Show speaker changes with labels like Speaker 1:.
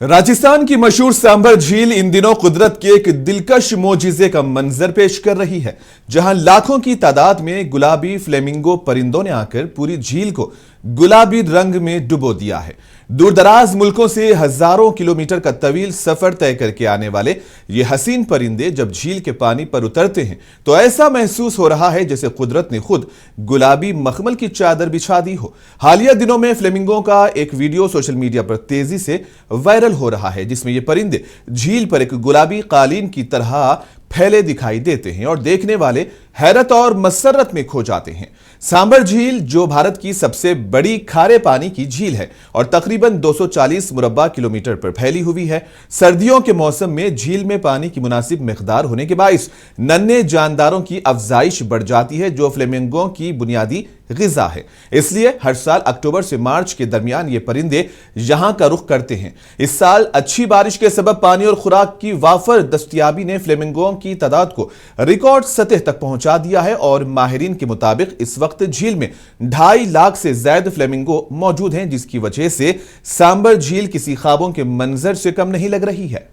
Speaker 1: राजस्थान की मशहूर सांभर झील इन दिनों कुदरत के एक दिलकश मोजिजे का मंजर पेश कर रही है, जहां लाखों की तादाद में गुलाबी फ्लेमिंगो परिंदों ने आकर पूरी झील को गुलाबी रंग में डुबो दिया है। दूर दराज मुल्कों से हजारों किलोमीटर का तवील सफर तय करके आने वाले ये हसीन परिंदे जब झील के पानी पर उतरते हैं तो ऐसा महसूस हो रहा है जैसे कुदरत ने खुद गुलाबी मखमल की चादर बिछा दी हो। हालिया दिनों में फ्लेमिंगो का एक वीडियो सोशल मीडिया पर तेजी से वायरल हो रहा है, जिसमें ये परिंदे झील पर एक गुलाबी कालीन की तरह फैले दिखाई देते हैं और देखने वाले हैरत और मसरत में खो जाते हैं। सांभर झील, जो भारत की सबसे बड़ी खारे पानी की झील है और तकरीबन 240 मुरब्बा किलोमीटर पर फैली हुई है, सर्दियों के मौसम में झील में पानी की मुनासिब मिकदार होने के बाइस नन्हे जानदारों की अफजाइश बढ़ जाती है, जो फ्लेमिंगो की बुनियादी ग़िज़ा है। इसलिए हर साल अक्टूबर से मार्च के दरमियान ये परिंदे यहां का रुख करते हैं। इस साल अच्छी बारिश के सबब पानी और खुराक की वाफर दस्तयाबी ने फ्लेमिंगो की तादाद को रिकॉर्ड सतह तक पहुंचा दिया है और माहिरीन के मुताबिक इस वक्त झील में 2.5 लाख से ज्यादा फ्लेमिंगो मौजूद हैं, जिसकी वजह से सांभर झील किसी ख्वाबों के मंजर से कम नहीं लग रही है।